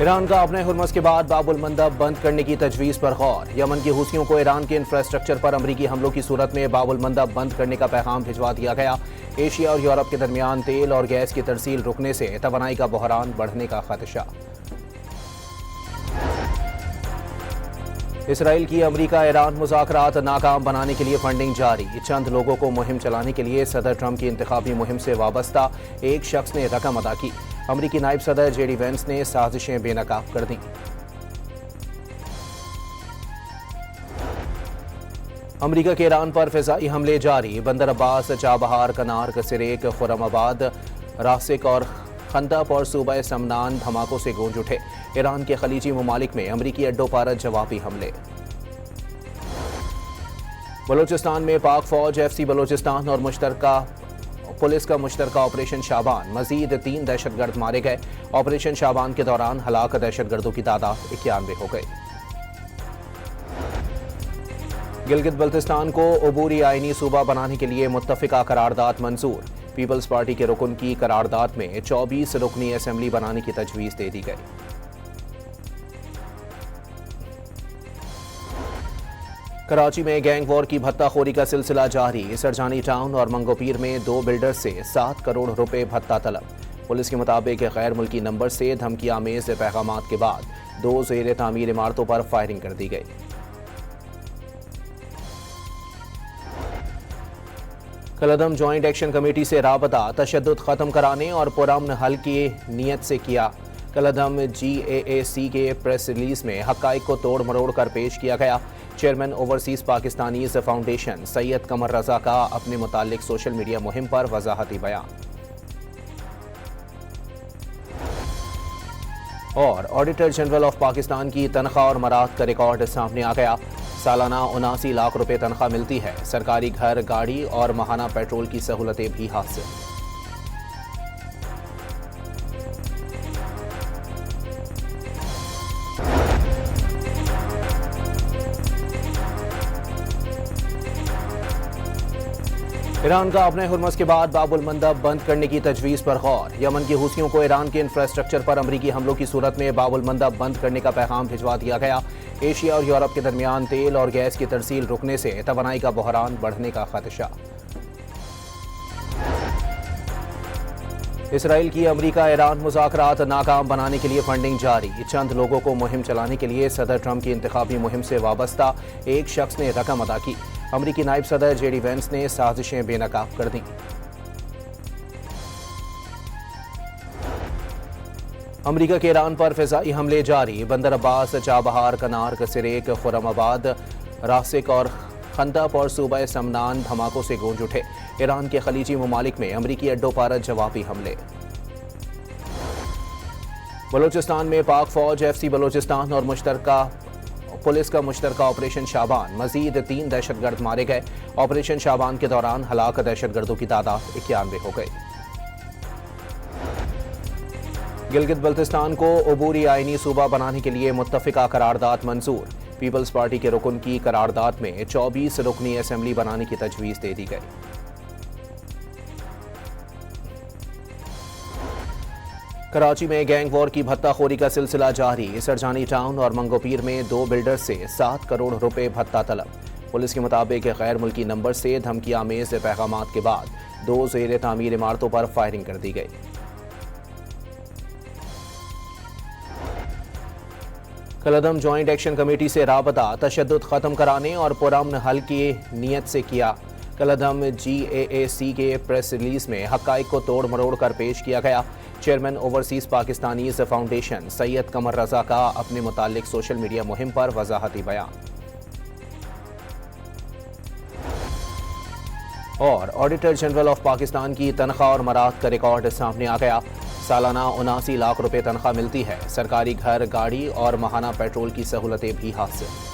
ایران کا اپنے ہرمز کے بعد باب المندب بند کرنے کی تجویز پر غور۔ یمن کے حوثیوں کو ایران کے انفراسٹرکچر پر امریکی حملوں کی صورت میں باب المندب بند کرنے کا پیغام بھجوا دیا گیا۔ ایشیا اور یورپ کے درمیان تیل اور گیس کی ترسیل رکنے سے توانائی کا بحران بڑھنے کا خدشہ۔ اسرائیل کی امریکہ ایران مذاکرات ناکام بنانے کے لیے فنڈنگ جاری۔ چند لوگوں کو مہم چلانے کے لیے صدر ٹرمپ کی انتخابی مہم سے وابستہ ایک شخص نے رقم ادا کی۔ امریکی نائب صدر جے ڈی وینس نے سازشیں بے نقاب کر دیں۔ امریکہ کے ایران پر فضائی حملے جاری۔ بندر عباس، چابہار، کنارک، سریک، خرم آباد، راسک اور خندق اور صوبہ سمنان دھماکوں سے گونج اٹھے۔ ایران کے خلیجی ممالک میں امریکی اڈوں پر جوابی حملے۔ بلوچستان میں پاک فوج، ایف سی بلوچستان اور مشترکہ پولیس کا مشترکہ آپریشن شابان، مزید 3 دہشت گرد مارے گئے۔ آپریشن شابان کے دوران ہلاک دہشت گردوں کی تعداد 91 ہو گئی۔ گلگت بلتستان کو عبوری آئینی صوبہ بنانے کے لیے متفقہ قرارداد منظور۔ پیپلز پارٹی کے رکن کی قرارداد میں 24 رکنی اسمبلی بنانے کی تجویز دے دی گئی۔ کراچی میں گینگ وار کی بھتہ خوری کا سلسلہ جاری۔ سرجانی ٹاؤن اور منگو پیر میں 2 بلڈرز سے 7 کروڑ روپے بھتہ طلب۔ پولیس کے مطابق غیر ملکی نمبر سے دھمکی آمیز پیغامات کے بعد 2 زیر تعمیر عمارتوں پر فائرنگ کر دی گئی۔ کالعدم جوائنٹ ایکشن کمیٹی سے رابطہ تشدد ختم کرانے اور پرامن حل کی نیت سے کیا۔ کالعدم GAAC کے پریس ریلیز میں حقائق کو توڑ مروڑ کر پیش کیا گیا۔ چیئرمین اوورسیز پاکستانیز فاؤنڈیشن سید قمر رضا کا اپنے متعلق سوشل میڈیا مہم پر وضاحتی بیان۔ اور آڈیٹر جنرل آف پاکستان کی تنخواہ اور مراد کا ریکارڈ سامنے آ گیا۔ سالانہ 79 لاکھ روپے تنخواہ ملتی ہے۔ سرکاری گھر، گاڑی اور ماہانہ پیٹرول کی سہولتیں بھی حاصل۔ ایران کا اپنے ہرمز کے بعد باب المندب بند کرنے کی تجویز پر غور۔ یمن کے حوثیوں کو ایران کے انفراسٹرکچر پر امریکی حملوں کی صورت میں باب المندب بند کرنے کا پیغام بھجوا دیا گیا۔ ایشیا اور یورپ کے درمیان تیل اور گیس کی ترسیل رکنے سے توانائی کا بحران بڑھنے کا خدشہ۔ اسرائیل کی امریکہ ایران مذاکرات ناکام بنانے کے لیے فنڈنگ جاری۔ چند لوگوں کو مہم چلانے کے لیے صدر ٹرمپ کی انتخابی مہم سے وابستہ ایک شخص نے رقم ادا کی۔ امریکی نائب صدر جے ڈی وینس نے سازشیں بے نقاب کر دیں۔ امریکہ کے ایران پر فضائی حملے جاری۔ بندر عباس، چابہار، کنارک، سریک، خرم آباد، راسک اور خندق اور صوبہ سمنان دھماکوں سے گونج اٹھے۔ ایران کے خلیجی ممالک میں امریکی اڈوں پر جوابی حملے۔ بلوچستان میں پاک فوج، ایف سی بلوچستان اور مشترکہ پولیس کا مشترکہ آپریشن شابان، مزید 3 دہشت گرد مارے گئے۔ آپریشن شابان کے دوران ہلاک دہشت گردوں کی تعداد 91 ہو گئی۔ گلگت بلتستان کو عبوری آئینی صوبہ بنانے کے لیے متفقہ قرارداد منظور۔ پیپلز پارٹی کے رکن کی قرارداد میں 24 رکنی اسمبلی بنانے کی تجویز دے دی گئی۔ کراچی میں گینگ وار کی بھتہ خوری کا سلسلہ جاری۔ سرجانی ٹاؤن اور منگو پیر میں 2 بلڈرز سے 7 کروڑ روپے بھتہ طلب۔ پولیس کے مطابق غیر ملکی نمبر سے دھمکی آمیز پیغامات کے بعد 2 زیر تعمیر عمارتوں پر فائرنگ کر دی گئی۔ کالعدم جوائنٹ ایکشن کمیٹی سے رابطہ تشدد ختم کرانے اور پرامن حل کی نیت سے کیا۔ کالعدم GAAC کے پریس ریلیز میں حقائق کو توڑ مروڑ کر پیش کیا گیا۔ چیئرمین اوورسیز پاکستانیز فاؤنڈیشن سید قمر رضا کا اپنے متعلق سوشل میڈیا مہم پر وضاحتی بیان۔ اور آڈیٹر جنرل آف پاکستان کی تنخواہ اور مراد کا ریکارڈ سامنے آ گیا۔ سالانہ 79 لاکھ روپے تنخواہ ملتی ہے۔ سرکاری گھر، گاڑی اور ماہانہ پیٹرول کی سہولتیں بھی حاصل۔